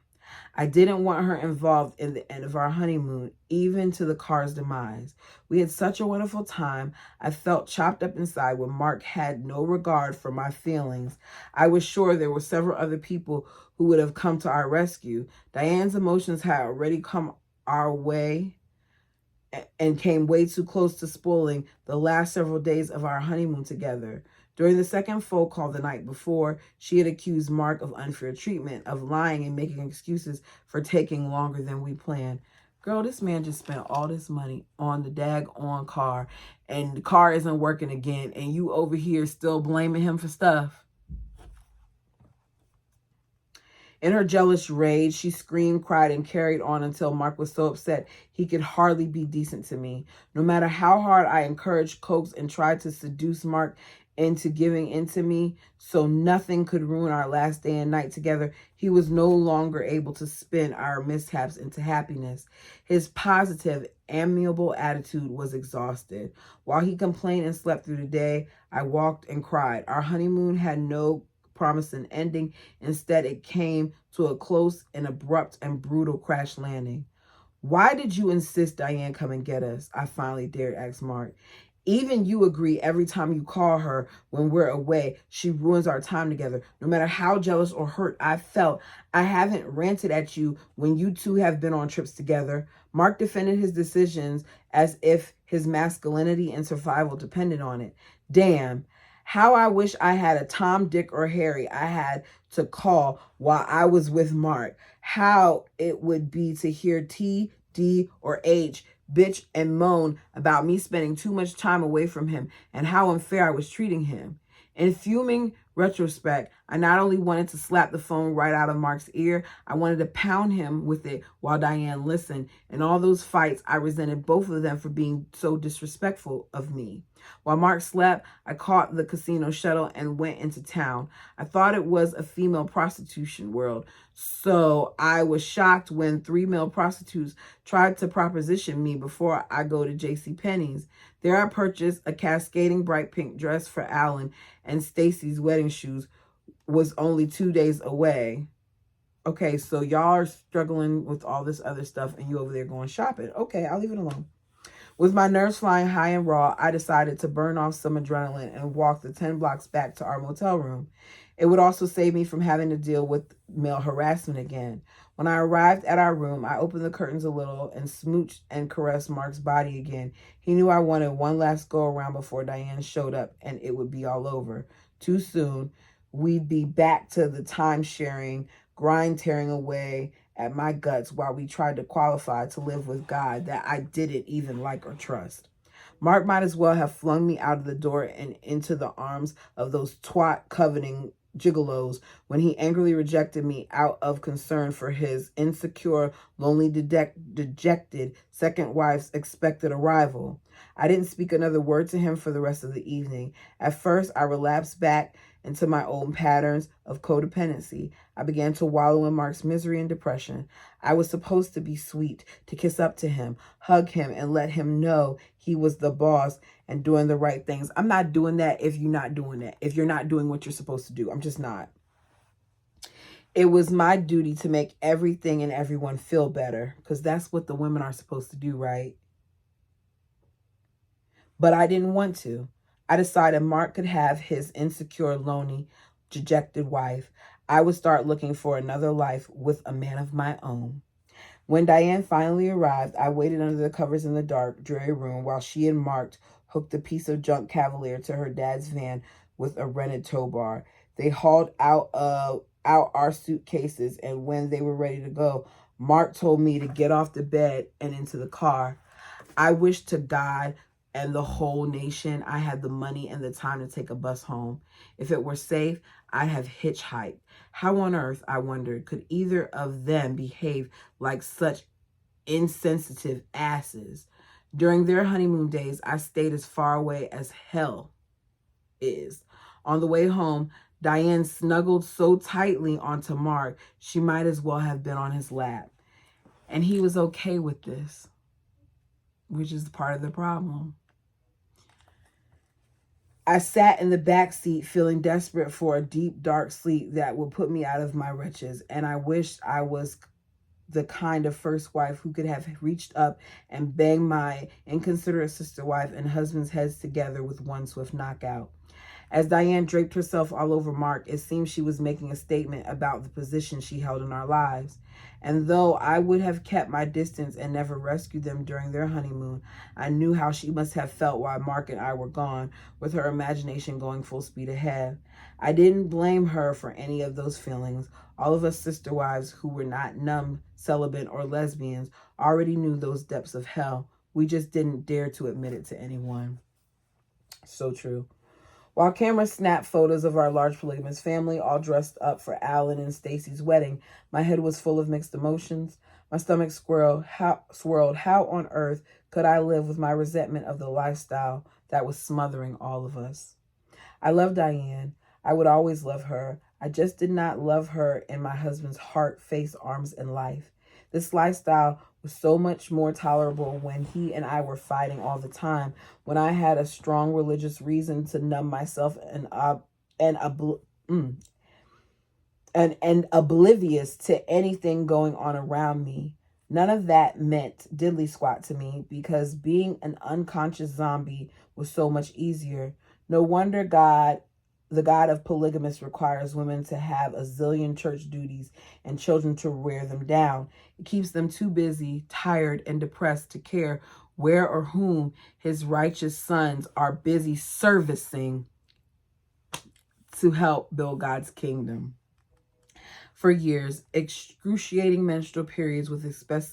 I didn't want her involved in the end of our honeymoon, even to the car's demise. We had such a wonderful time. I felt chopped up inside when Mark had no regard for my feelings. I was sure there were several other people who would have come to our rescue. Diane's emotions had already come our way and came way too close to spoiling the last several days of our honeymoon together. During the second phone call the night before, she had accused Mark of unfair treatment, of lying and making excuses for taking longer than we planned. Girl, this man just spent all this money on the daggone car, and the car isn't working again, and you over here still blaming him for stuff. In her jealous rage, she screamed, cried, and carried on until Mark was so upset he could hardly be decent to me. No matter how hard I encouraged, coaxed, and tried to seduce Mark into giving in to me so nothing could ruin our last day and night together, he was no longer able to spin our mishaps into happiness. His positive, amiable attitude was exhausted. While he complained and slept through the day, I walked and cried. Our honeymoon had no promising ending. Instead, it came to a close and abrupt and brutal crash landing. Why did you insist Diane come and get us? I finally dared ask Mark. Even you agree every time you call her when we're away, she ruins our time together. No matter how jealous or hurt I felt, I haven't ranted at you when you two have been on trips together. Mark defended his decisions as if his masculinity and survival depended on it. Damn, how I wish I had a Tom, Dick, or Harry I had to call while I was with Mark. How it would be to hear T, D, or H bitch and moan about me spending too much time away from him and how unfair I was treating him. In fuming retrospect, I not only wanted to slap the phone right out of Mark's ear, I wanted to pound him with it while Diane listened. In all those fights, I resented both of them for being so disrespectful of me. While Mark slept, I caught the casino shuttle and went into town. I thought it was a female prostitution world, so I was shocked when 3 male prostitutes tried to proposition me before I go to JCPenney's. There I purchased a cascading bright pink dress for Alan, and Stacy's wedding shoes was only 2 days away. Okay, so y'all are struggling with all this other stuff and you over there going shopping. Okay, I'll leave it alone. With my nerves flying high and raw, I decided to burn off some adrenaline and walk the 10 blocks back to our motel room. It would also save me from having to deal with male harassment again. When I arrived at our room, I opened the curtains a little and smooched and caressed Mark's body again. He knew I wanted one last go around before Diane showed up and it would be all over. Too soon, we'd be back to the time-sharing, grind tearing away at my guts while we tried to qualify to live with God that I didn't even like or trust. Mark might as well have flung me out of the door and into the arms of those twat coveting gigolos when he angrily rejected me out of concern for his insecure, lonely, dejected second wife's expected arrival. I didn't speak another word to him for the rest of the evening. At first, I relapsed back into my old patterns of codependency. I began to wallow in Mark's misery and depression. I was supposed to be sweet, to kiss up to him, hug him, and let him know he was the boss and doing the right things. I'm not doing that if you're not doing that. If you're not doing what you're supposed to do, I'm just not. It was my duty to make everything and everyone feel better because that's what the women are supposed to do, right? But I didn't want to. I decided Mark could have his insecure, lonely, dejected wife. I would start looking for another life with a man of my own. When Diane finally arrived, I waited under the covers in the dark, dreary room while she and Mark hooked a piece of junk Cavalier to her dad's van with a rented tow bar. They hauled out our suitcases, and when they were ready to go, Mark told me to get off the bed and into the car. I wished to God and the whole nation I had the money and the time to take a bus home. If it were safe, I'd have hitchhiked. How on earth, I wondered, could either of them behave like such insensitive asses? During their honeymoon days, I stayed as far away as hell is. On the way home, Diane snuggled so tightly onto Mark, she might as well have been on his lap. And he was okay with this, which is part of the problem. I sat in the back seat feeling desperate for a deep, dark sleep that would put me out of my wretches, and I wished I was the kind of first wife who could have reached up and banged my inconsiderate sister wife and husband's heads together with one swift knockout. As Diane draped herself all over Mark, it seemed she was making a statement about the position she held in our lives. And though I would have kept my distance and never rescued them during their honeymoon, I knew how she must have felt while Mark and I were gone, with her imagination going full speed ahead. I didn't blame her for any of those feelings. All of us sister wives who were not numb, celibate, or lesbians already knew those depths of hell. We just didn't dare to admit it to anyone. So true. While cameras snapped photos of our large polygamous family, all dressed up for Alan and Stacy's wedding, my head was full of mixed emotions. My stomach swirled. How on earth could I live with my resentment of the lifestyle that was smothering all of us? I love Diane. I would always love her. I just did not love her in my husband's heart, face, arms, and life. This lifestyle was so much more tolerable when he and I were fighting all the time, when I had a strong religious reason to numb myself and oblivious to anything going on around me. None of that meant diddly squat to me, because being an unconscious zombie was so much easier. No wonder the God of polygamists, requires women to have a zillion church duties and children to wear them down. It keeps them too busy, tired, and depressed to care where or whom his righteous sons are busy servicing to help build God's kingdom. For years, excruciating menstrual periods with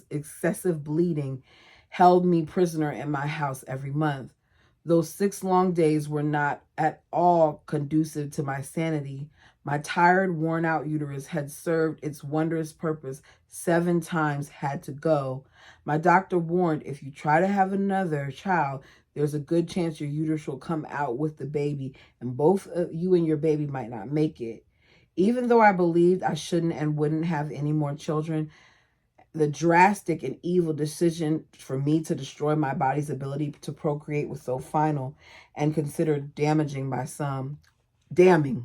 excessive bleeding held me prisoner in my house every month. Those 6 long days were not at all conducive to my sanity. My tired, worn-out uterus had served its wondrous purpose 7 times, had to go. My doctor warned, if you try to have another child, there's a good chance your uterus will come out with the baby, and both you and your baby might not make it. Even though I believed I shouldn't and wouldn't have any more children, the drastic and evil decision for me to destroy my body's ability to procreate was so final and considered damning by some. Many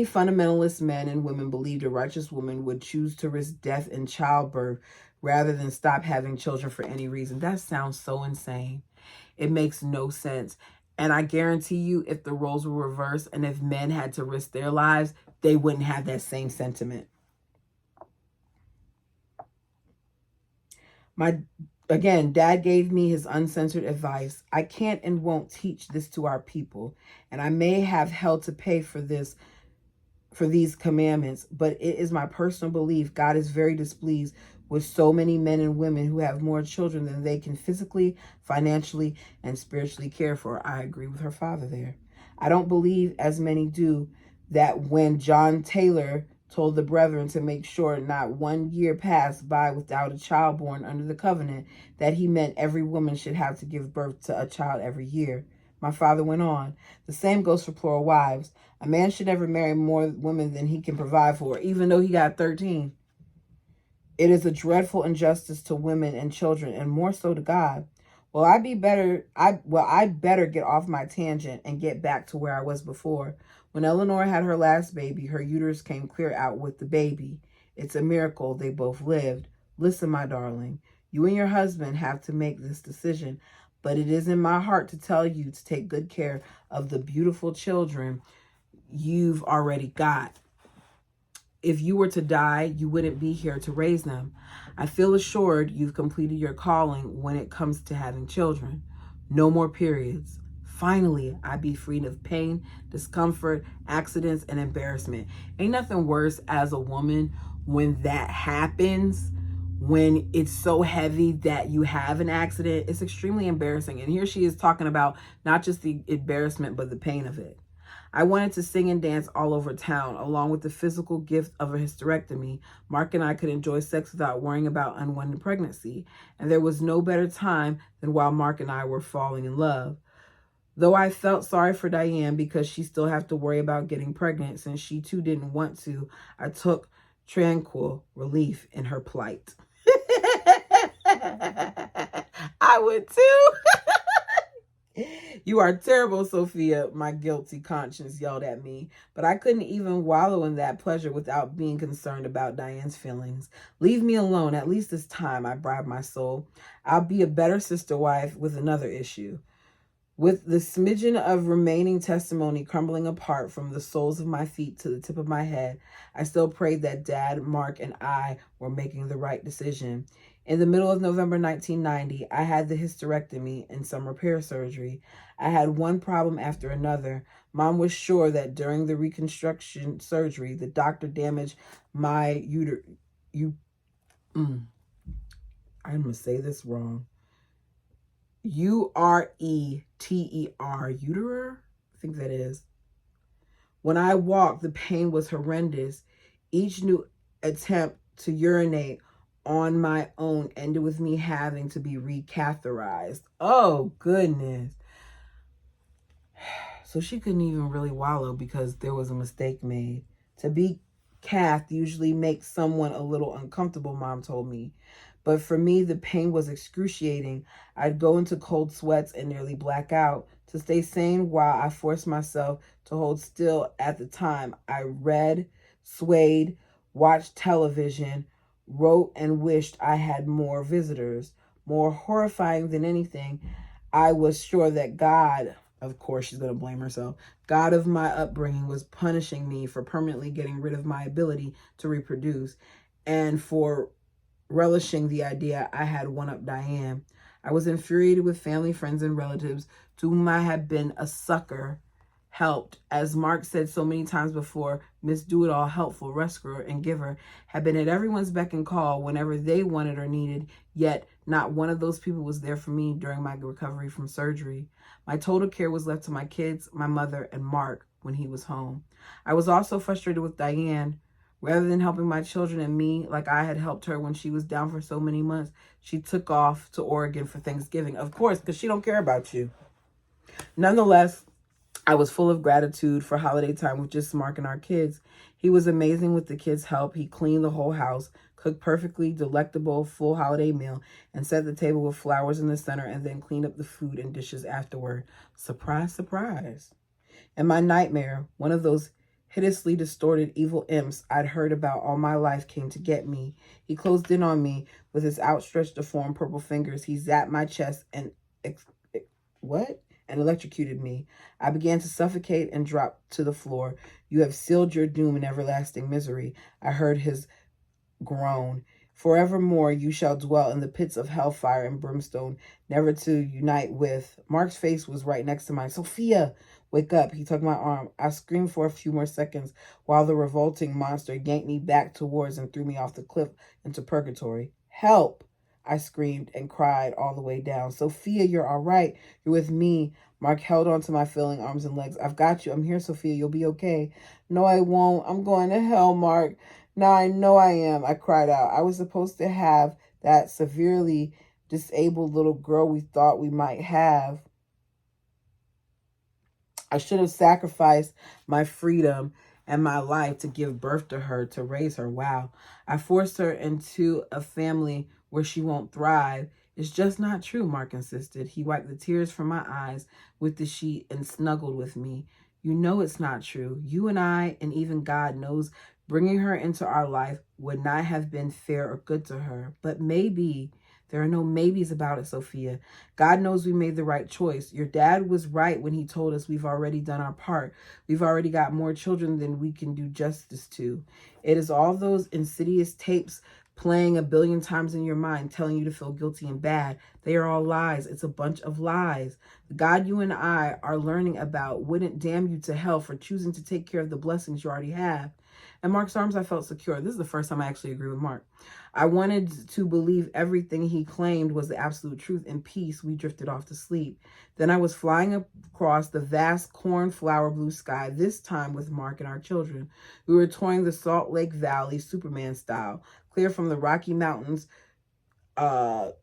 fundamentalist men and women believed a righteous woman would choose to risk death in childbirth rather than stop having children for any reason. That sounds so insane. It makes no sense. And I guarantee you, if the roles were reversed and if men had to risk their lives, they wouldn't have that same sentiment. Dad gave me his uncensored advice. I can't and won't teach this to our people, and I may have hell to pay for these commandments, but it is my personal belief God is very displeased with so many men and women who have more children than they can physically, financially, and spiritually care for. I agree with her father there. I don't believe, as many do, that when John Taylor told the brethren to make sure not 1 year passed by without a child born under the covenant, that he meant every woman should have to give birth to a child every year. My father went on, the same goes for plural wives. A man should never marry more women than he can provide for, even though he got 13. It is a dreadful injustice to women and children, and more so to God. Well, I'd better get off my tangent and get back to where I was before. When Eleanor had her last baby, her uterus came clear out with the baby. It's a miracle they both lived. Listen, my darling, you and your husband have to make this decision, but it is in my heart to tell you to take good care of the beautiful children you've already got. If you were to die, you wouldn't be here to raise them. I feel assured you've completed your calling when it comes to having children. No more periods. Finally, I'd be freed of pain, discomfort, accidents, and embarrassment. Ain't nothing worse as a woman when that happens, when it's so heavy that you have an accident. It's extremely embarrassing. And here she is talking about not just the embarrassment, but the pain of it. I wanted to sing and dance all over town, along with the physical gift of a hysterectomy. Mark and I could enjoy sex without worrying about unwanted pregnancy. And there was no better time than while Mark and I were falling in love. Though I felt sorry for Diane because she still had to worry about getting pregnant since she too didn't want to, I took tranquil relief in her plight. I would too. You are terrible, Sophia, my guilty conscience yelled at me, but I couldn't even wallow in that pleasure without being concerned about Diane's feelings. Leave me alone, at least this time, I bribed my soul. I'll be a better sister wife with another issue. With the smidgen of remaining testimony crumbling apart from the soles of my feet to the tip of my head, I still prayed that Dad, Mark, and I were making the right decision. In the middle of November 1990, I had the hysterectomy and some repair surgery. I had one problem after another. Mom was sure that during the reconstruction surgery, the doctor damaged my I'm going to say this wrong. ureter, uterer? I think that is. When I walked, the pain was horrendous. Each new attempt to urinate on my own ended with me having to be recatheterized. Oh, goodness. So she couldn't even really wallow because there was a mistake made. To be cath usually makes someone a little uncomfortable, Mom told me. But for me, the pain was excruciating. I'd go into cold sweats and nearly black out. To stay sane while I forced myself to hold still at the time, I read, swayed, watched television, wrote, and wished I had more visitors. More horrifying than anything, I was sure that God, of course she's going to blame herself, God of my upbringing was punishing me for permanently getting rid of my ability to reproduce and for relishing the idea I had one-up Diane. I was infuriated with family, friends, and relatives to whom I had been a sucker, helped. As Mark said so many times before, Miss Do-It-All, helpful, rescuer, and giver, had been at everyone's beck and call whenever they wanted or needed, yet not one of those people was there for me during my recovery from surgery. My total care was left to my kids, my mother, and Mark when he was home. I was also frustrated with Diane. Rather than helping my children and me like I had helped her when she was down for so many months, she took off to Oregon for Thanksgiving. Of course, because she don't care about you. Nonetheless, I was full of gratitude for holiday time with just Mark and our kids. He was amazing with the kids' help. He cleaned the whole house, cooked perfectly delectable full holiday meal, and set the table with flowers in the center, and then cleaned up the food and dishes afterward. Surprise, surprise. In my nightmare, one of those hideously distorted evil imps I'd heard about all my life came to get me. He closed in on me with his outstretched, deformed purple fingers. He zapped my chest and and electrocuted me. I began to suffocate and drop to the floor. You have sealed your doom in everlasting misery. I heard his groan. Forevermore you shall dwell in the pits of hellfire and brimstone, never to unite with. Mark's face was right next to mine. Sophia, wake up. He took my arm. I screamed for a few more seconds while the revolting monster yanked me back towards and threw me off the cliff into purgatory. Help! I screamed and cried all the way down. Sophia, you're all right. You're with me. Mark held onto my failing arms and legs. I've got you. I'm here, Sophia. You'll be okay. No, I won't. I'm going to hell, Mark. Now I know I am, I cried out. I was supposed to have that severely disabled little girl we thought we might have. I should have sacrificed my freedom and my life to give birth to her, to raise her. Wow. I forced her into a family where she won't thrive. It's just not true, Mark insisted. He wiped the tears from my eyes with the sheet and snuggled with me. You know it's not true. You and I, and even God knows, bringing her into our life would not have been fair or good to her. But maybe, there are no maybes about it, Sophia. God knows we made the right choice. Your dad was right when he told us we've already done our part. We've already got more children than we can do justice to. It is all those insidious tapes playing a billion times in your mind, telling you to feel guilty and bad. They are all lies. It's a bunch of lies. The God you and I are learning about wouldn't damn you to hell for choosing to take care of the blessings you already have. In Mark's arms, I felt secure. This is the first time I actually agree with Mark. I wanted to believe everything he claimed was the absolute truth. In peace, we drifted off to sleep. Then I was flying across the vast cornflower blue sky, this time with Mark and our children. We were touring the Salt Lake Valley, Superman style, clear from the Rocky Mountains to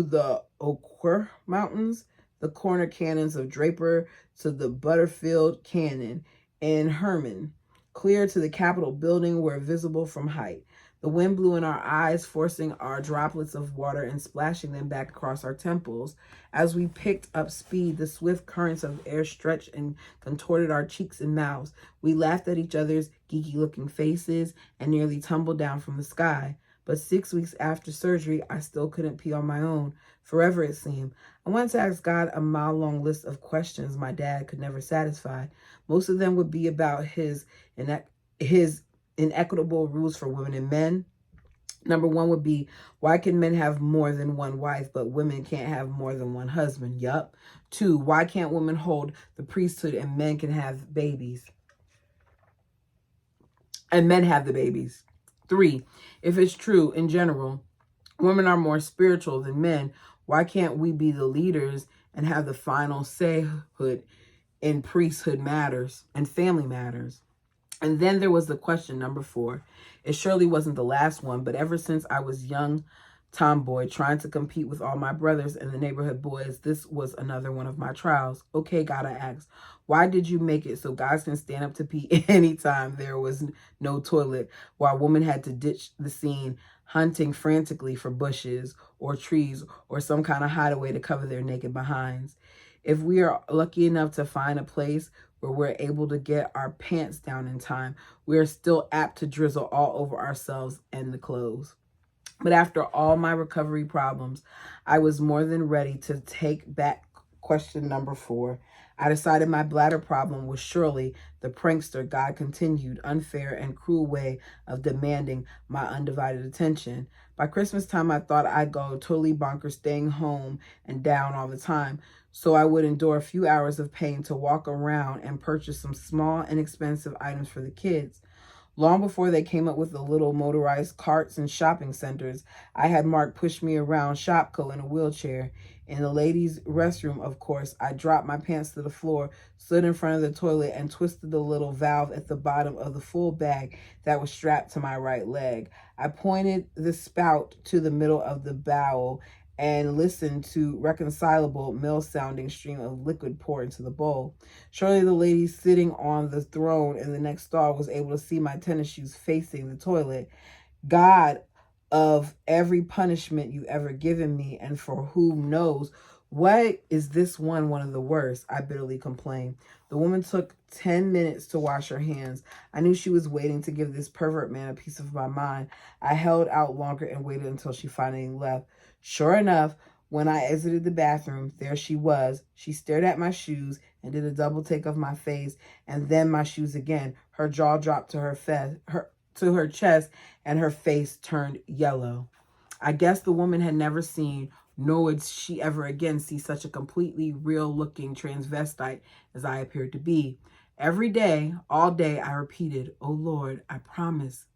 the Oquirrh Mountains, the corner canyons of Draper to the Butterfield Canyon in Herman, clear to the Capitol building where visible from height. The wind blew in our eyes, forcing our droplets of water and splashing them back across our temples. As we picked up speed, the swift currents of air stretched and contorted our cheeks and mouths. We laughed at each other's geeky-looking faces and nearly tumbled down from the sky. But 6 weeks after surgery, I still couldn't pee on my own. Forever, it seemed. I wanted to ask God a mile-long list of questions my dad could never satisfy. Most of them would be about his inequitable rules for women and men. Number one would be, why can men have more than one wife, but women can't have more than one husband? Yup. 2, why can't women hold the priesthood and men can have babies? And men have the babies. 3, if it's true in general, women are more spiritual than men, why can't we be the leaders and have the final sayhood in priesthood matters and family matters? And then there was the question, number 4. It surely wasn't the last one, but ever since I was young tomboy trying to compete with all my brothers and the neighborhood boys, this was another one of my trials. Okay, God, I asked, why did you make it so guys can stand up to pee anytime there was no toilet, while women had to ditch the scene hunting frantically for bushes or trees or some kind of hideaway to cover their naked behinds? If we are lucky enough to find a place where we're able to get our pants down in time, we are still apt to drizzle all over ourselves and the clothes. But after all my recovery problems, I was more than ready to take back question number 4. I decided my bladder problem was surely the prankster God continued unfair and cruel way of demanding my undivided attention. By Christmas time, I thought I'd go totally bonkers, staying home and down all the time, so I would endure a few hours of pain to walk around and purchase some small, inexpensive items for the kids. Long before they came up with the little motorized carts and shopping centers, I had Mark push me around Shopko in a wheelchair. In the ladies' restroom, of course, I dropped my pants to the floor, stood in front of the toilet, and twisted the little valve at the bottom of the full bag that was strapped to my right leg. I pointed the spout to the middle of the bowel and listened to reconcilable mill-sounding stream of liquid pour into the bowl. Surely the lady sitting on the throne in the next stall was able to see my tennis shoes facing the toilet. God of every punishment you ever given me, and for whom knows, what is this one of the worst? I bitterly complained. The woman took 10 minutes to wash her hands. I knew she was waiting to give this pervert man a piece of my mind. I held out longer and waited until she finally left. Sure enough, when I exited the bathroom, there she was. She stared at my shoes and did a double take of my face and then my shoes again. Her jaw dropped to her chest and her face turned yellow. I guess the woman had never seen, nor would she ever again see, such a completely real-looking transvestite as I appeared to be. Every day, all day, I repeated, "Oh Lord, I promise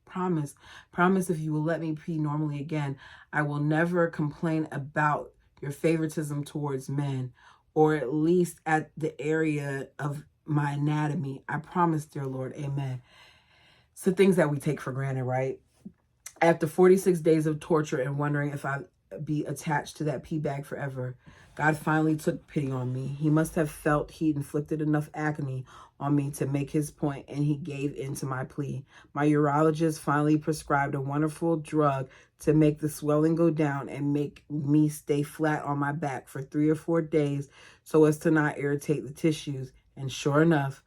if you will let me pee normally again, I will never complain about your favoritism towards men, or at least at the area of my anatomy. I promise, dear Lord, amen." It's the things that we take for granted, right? After 46 days of torture and wondering if I'd be attached to that pee bag forever, God finally took pity on me. He must have felt he'd inflicted enough agony on me to make his point, and he gave in to my plea. My urologist finally prescribed a wonderful drug to make the swelling go down and make me stay flat on my back for 3 or 4 days so as to not irritate the tissues. And sure enough,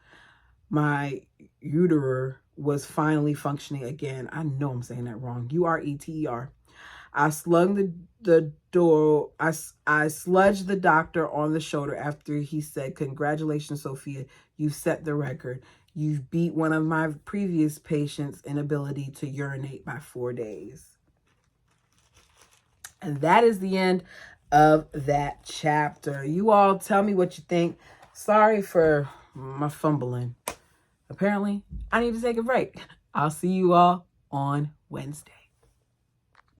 my ureter was finally functioning again. I know I'm saying that wrong. ureter. I slung the door. I sludged the doctor on the shoulder after he said, "Congratulations, Sophia. You've set the record. You've beat one of my previous patients' inability to urinate by 4 days." And that is the end of that chapter. You all tell me what you think. Sorry for my fumbling. Apparently, I need to take a break. I'll see you all on Wednesday.